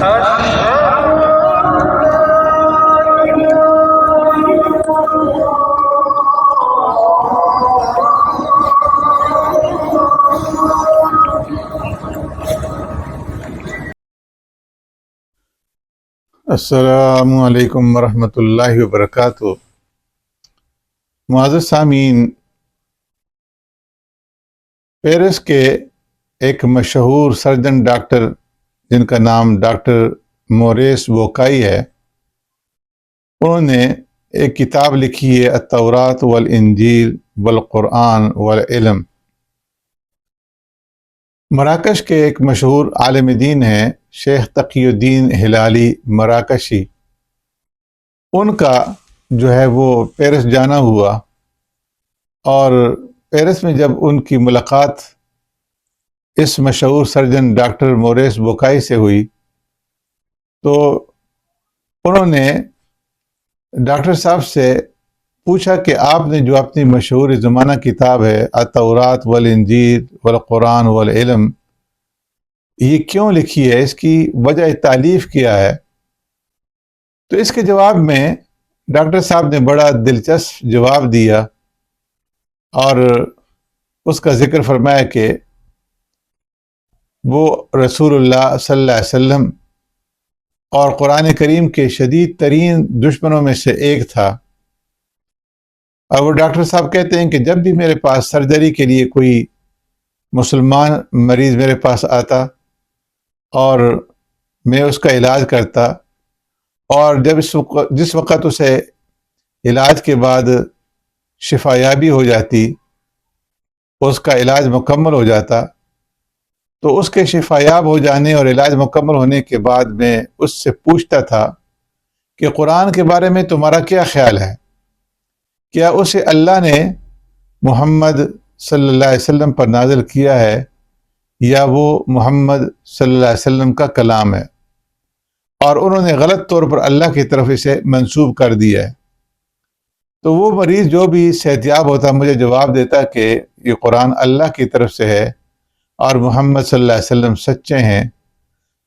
السلام علیکم ورحمۃ اللہ وبرکاتہ۔ معزز سامعین، پیرس کے ایک مشہور سرجن ڈاکٹر جن کا نام ڈاکٹر موریس بوکائی ہے، انہوں نے ایک کتاب لکھی ہے التوراۃ والانجیل والقرآن والعلم۔ مراکش کے ایک مشہور عالم دین ہیں شیخ تقی الدین ہلالی مراکشی، ان کا جو ہے وہ پیرس جانا ہوا، اور پیرس میں جب ان کی ملاقات اس مشہور سرجن ڈاکٹر موریس بوکائی سے ہوئی تو انہوں نے ڈاکٹر صاحب سے پوچھا کہ آپ نے جو اپنی مشہور زمانہ کتاب ہے التوراۃ والانجیل والقرآن والعلم، یہ کیوں لکھی ہے، اس کی وجہ تالیف کیا ہے؟ تو اس کے جواب میں ڈاکٹر صاحب نے بڑا دلچسپ جواب دیا اور اس کا ذکر فرمایا کہ وہ رسول اللہ صلی اللہ علیہ وسلم اور قرآن کریم کے شدید ترین دشمنوں میں سے ایک تھا۔ اور وہ ڈاکٹر صاحب کہتے ہیں کہ جب بھی میرے پاس سرجری کے لیے کوئی مسلمان مریض میرے پاس آتا اور میں اس کا علاج کرتا، اور جب جس وقت اسے علاج کے بعد شفا یابی ہو جاتی، اس کا علاج مکمل ہو جاتا، تو اس کے شفا یاب ہو جانے اور علاج مکمل ہونے کے بعد میں اس سے پوچھتا تھا کہ قرآن کے بارے میں تمہارا کیا خیال ہے؟ کیا اسے اللہ نے محمد صلی اللہ علیہ وسلم پر نازل کیا ہے یا وہ محمد صلی اللہ علیہ وسلم کا کلام ہے؟ اور انہوں نے غلط طور پر اللہ کی طرف اسے منسوب کر دیا ہے۔ تو وہ مریض جو بھی صحت یاب ہوتا مجھے جواب دیتا کہ یہ قرآن اللہ کی طرف سے ہے اور محمد صلی اللہ علیہ وسلم سچے ہیں،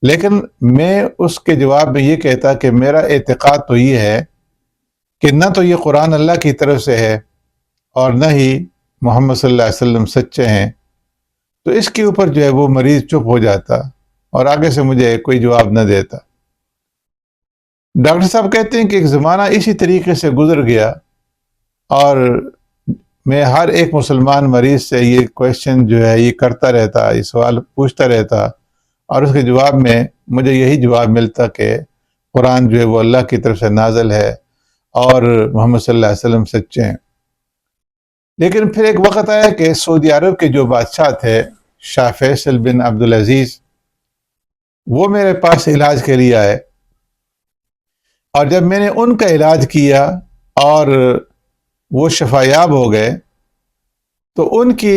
لیکن میں اس کے جواب میں یہ کہتا کہ میرا اعتقاد تو یہ ہے کہ نہ تو یہ قرآن اللہ کی طرف سے ہے اور نہ ہی محمد صلی اللہ علیہ وسلم سچے ہیں۔ تو اس کے اوپر جو ہے وہ مریض چپ ہو جاتا اور آگے سے مجھے کوئی جواب نہ دیتا۔ ڈاکٹر صاحب کہتے ہیں کہ ایک زمانہ اسی طریقے سے گزر گیا اور میں ہر ایک مسلمان مریض سے یہ کویشچن جو ہے یہ کرتا رہتا، یہ سوال پوچھتا رہتا، اور اس کے جواب میں مجھے یہی جواب ملتا کہ قرآن جو ہے وہ اللہ کی طرف سے نازل ہے اور محمد صلی اللہ علیہ وسلم سچے ہیں۔ لیکن پھر ایک وقت آیا کہ سعودی عرب کے جو بادشاہ تھے شاہ فیصل بن عبدالعزیز، وہ میرے پاس علاج کے لیے آئے، اور جب میں نے ان کا علاج کیا اور وہ شفا یاب ہو گئے تو ان کی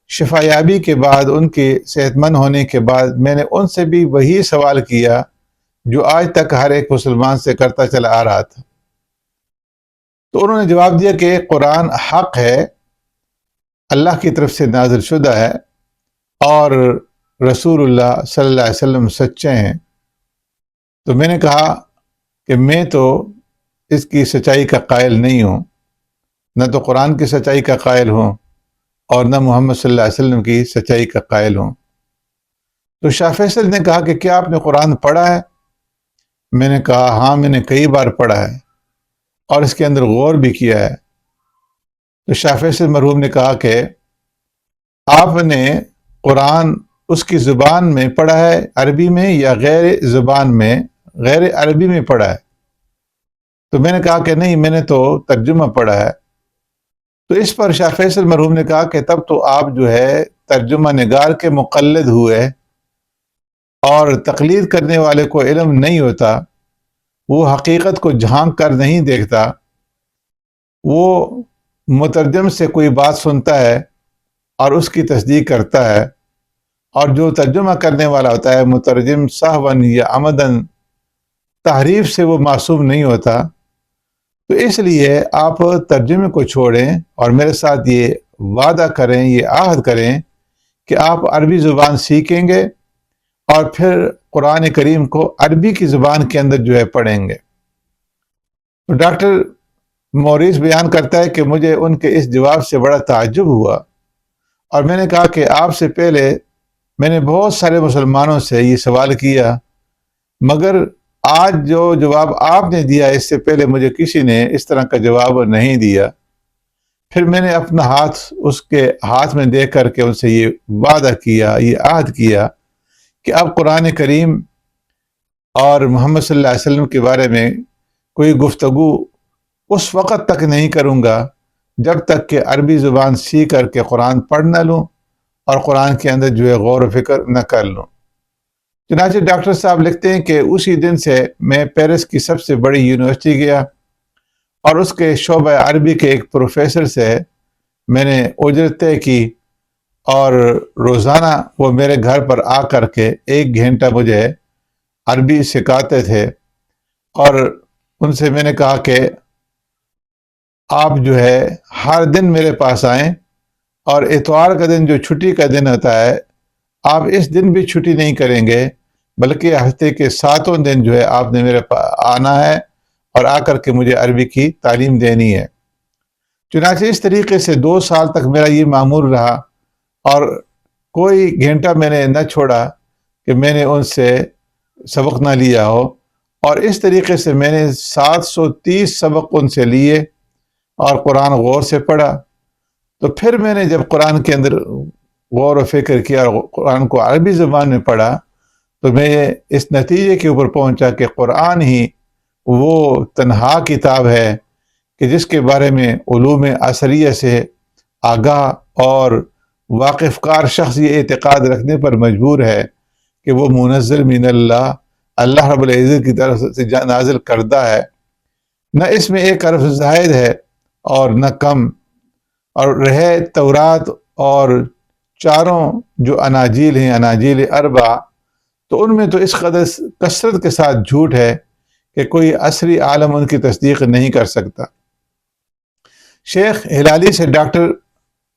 شفا یابی کے بعد، ان کے صحت مند ہونے کے بعد، میں نے ان سے بھی وہی سوال کیا جو آج تک ہر ایک مسلمان سے کرتا چلا آ رہا تھا۔ تو انہوں نے جواب دیا کہ قرآن حق ہے، اللہ کی طرف سے نازل شدہ ہے، اور رسول اللہ صلی اللہ علیہ وسلم سچے ہیں۔ تو میں نے کہا کہ میں تو اس کی سچائی کا قائل نہیں ہوں، نہ تو قرآن کی سچائی کا قائل ہوں اور نہ محمد صلی اللہ علیہ وسلم کی سچائی کا قائل ہوں۔ تو شاہ فیصل نے کہا کہ کیا آپ نے قرآن پڑھا ہے؟ میں نے کہا ہاں، میں نے کئی بار پڑھا ہے اور اس کے اندر غور بھی کیا ہے۔ تو شاہ فیصل مرحوم نے کہا کہ آپ نے قرآن اس کی زبان میں پڑھا ہے، عربی میں، یا غیر زبان میں، غیر عربی میں پڑھا ہے؟ تو میں نے کہا کہ نہیں، میں نے تو ترجمہ پڑھا ہے۔ تو اس پر شاہ فیصل مرحوم نے کہا کہ تب تو آپ جو ہے ترجمہ نگار کے مقلد ہوئے، اور تقلید کرنے والے کو علم نہیں ہوتا، وہ حقیقت کو جھانک کر نہیں دیکھتا، وہ مترجم سے کوئی بات سنتا ہے اور اس کی تصدیق کرتا ہے، اور جو ترجمہ کرنے والا ہوتا ہے مترجم سہواً یا عمداً تحریف سے وہ معصوم نہیں ہوتا۔ تو اس لیے آپ ترجمے کو چھوڑیں اور میرے ساتھ یہ وعدہ کریں، یہ عہد کریں کہ آپ عربی زبان سیکھیں گے اور پھر قرآن کریم کو عربی کی زبان کے اندر جو ہے پڑھیں گے۔ تو ڈاکٹر موریس بیان کرتا ہے کہ مجھے ان کے اس جواب سے بڑا تعجب ہوا، اور میں نے کہا کہ آپ سے پہلے میں نے بہت سارے مسلمانوں سے یہ سوال کیا، مگر آج جو جواب آپ نے دیا اس سے پہلے مجھے کسی نے اس طرح کا جواب نہیں دیا۔ پھر میں نے اپنا ہاتھ اس کے ہاتھ میں دے کر کے ان سے یہ وعدہ کیا، یہ عہد کیا کہ اب قرآن کریم اور محمد صلی اللہ علیہ وسلم کے بارے میں کوئی گفتگو اس وقت تک نہیں کروں گا جب تک کہ عربی زبان سیکھ کر کے قرآن پڑھ نہ لوں اور قرآن کے اندر جو ہے غور و فکر نہ کر لوں۔ چنانچہ ڈاکٹر صاحب لکھتے ہیں کہ اسی دن سے میں پیرس کی سب سے بڑی یونیورسٹی گیا اور اس کے شعبہ عربی کے ایک پروفیسر سے میں نے اجرت طے کی، اور روزانہ وہ میرے گھر پر آ کر کے 1 گھنٹہ مجھے عربی سکھاتے تھے۔ اور ان سے میں نے کہا کہ آپ جو ہے ہر دن میرے پاس آئیں، اور اتوار کا دن جو چھٹی کا دن ہوتا ہے آپ اس دن بھی چھٹی نہیں کریں گے، بلکہ ہفتے کے 7 دن جو ہے آپ نے میرے پاس آنا ہے اور آ کر کے مجھے عربی کی تعلیم دینی ہے۔ چنانچہ اس طریقے سے 2 سال تک میرا یہ معمول رہا، اور کوئی گھنٹہ میں نے نہ چھوڑا کہ میں نے ان سے سبق نہ لیا ہو، اور اس طریقے سے میں نے 730 سبق ان سے لیے اور قرآن غور سے پڑھا۔ تو پھر میں نے جب قرآن کے اندر غور و فکر کیا اور قرآن کو عربی زبان میں پڑھا تو میں اس نتیجے کے اوپر پہنچا کہ قرآن ہی وہ تنہا کتاب ہے کہ جس کے بارے میں علوم عصریہ سے آگاہ اور واقف کار شخص یہ اعتقاد رکھنے پر مجبور ہے کہ وہ منزل من اللہ رب العزت کی طرف سے نازل کردہ ہے، نہ اس میں ایک حرف زائد ہے اور نہ کم۔ اور رہے تورات اور 4 جو اناجیل ہیں، اناجیل اربع، تو ان میں تو اس قدر کثرت کے ساتھ جھوٹ ہے کہ کوئی عصری عالم ان کی تصدیق نہیں کر سکتا۔ شیخ ہلالی سے ڈاکٹر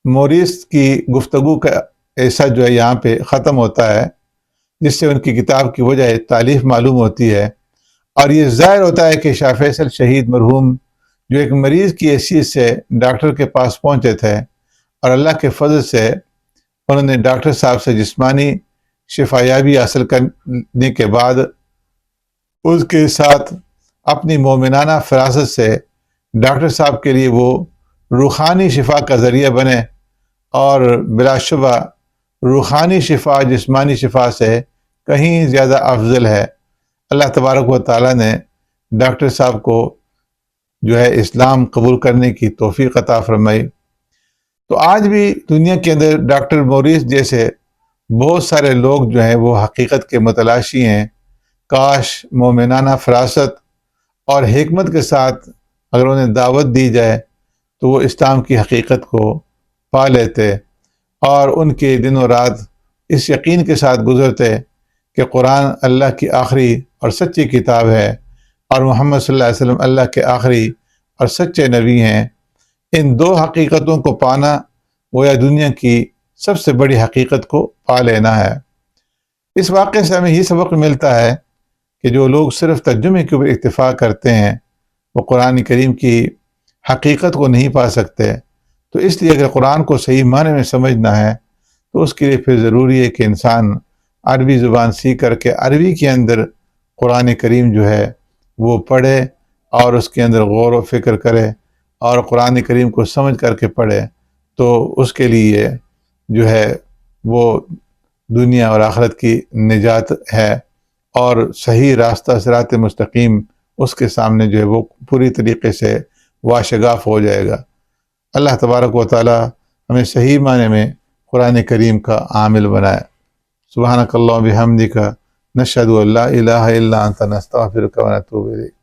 موریس کی گفتگو کا ایسا جو ہے یہاں پہ ختم ہوتا ہے، جس سے ان کی کتاب کی وجہ تالیف معلوم ہوتی ہے، اور یہ ظاہر ہوتا ہے کہ شاہ فیصل شہید مرحوم جو ایک مریض کی حیثیت سے ڈاکٹر کے پاس پہنچے تھے، اور اللہ کے فضل سے انہوں نے ڈاکٹر صاحب سے جسمانی شفا یابی حاصل کرنے کے بعد اس کے ساتھ اپنی مومنانہ فراست سے ڈاکٹر صاحب کے لیے وہ روحانی شفا کا ذریعہ بنے، اور بلا شبہ روحانی شفا جسمانی شفا سے کہیں زیادہ افضل ہے۔ اللہ تبارک و تعالیٰ نے ڈاکٹر صاحب کو جو ہے اسلام قبول کرنے کی توفیق عطا فرمائی۔ تو آج بھی دنیا کے اندر ڈاکٹر موریس جیسے بہت سارے لوگ جو ہیں وہ حقیقت کے متلاشی ہیں۔ کاش مومنانہ فراست اور حکمت کے ساتھ اگر انہیں دعوت دی جائے تو وہ اسلام کی حقیقت کو پا لیتے، اور ان کے دن و رات اس یقین کے ساتھ گزرتے کہ قرآن اللہ کی آخری اور سچی کتاب ہے، اور محمد صلی اللہ علیہ وسلم اللہ کے آخری اور سچے نبی ہیں۔ ان 2 حقیقتوں کو پانا گویا دنیا کی سب سے بڑی حقیقت کو پا لینا ہے۔ اس واقعے سے ہمیں یہ سبق ملتا ہے کہ جو لوگ صرف ترجمے کے اوپر اکتفا کرتے ہیں وہ قرآن کریم کی حقیقت کو نہیں پا سکتے۔ تو اس لیے اگر قرآن کو صحیح معنی میں سمجھنا ہے تو اس کے لیے پھر ضروری ہے کہ انسان عربی زبان سیکھ کر کے عربی کے اندر قرآن کریم جو ہے وہ پڑھے اور اس کے اندر غور و فکر کرے اور قرآن کریم کو سمجھ کر کے پڑھے، تو اس کے لیے جو ہے وہ دنیا اور آخرت کی نجات ہے، اور صحیح راستہ صراط مستقیم اس کے سامنے جو ہے وہ پوری طریقے سے واشگاف ہو جائے گا۔ اللہ تبارک و تعالی ہمیں صحیح معنی میں قرآن کریم کا عامل بنائے۔ سبحانک اللہم بحمدک، نشہد ان لا الہ الا انت، نستغفرک و نتوب الیک۔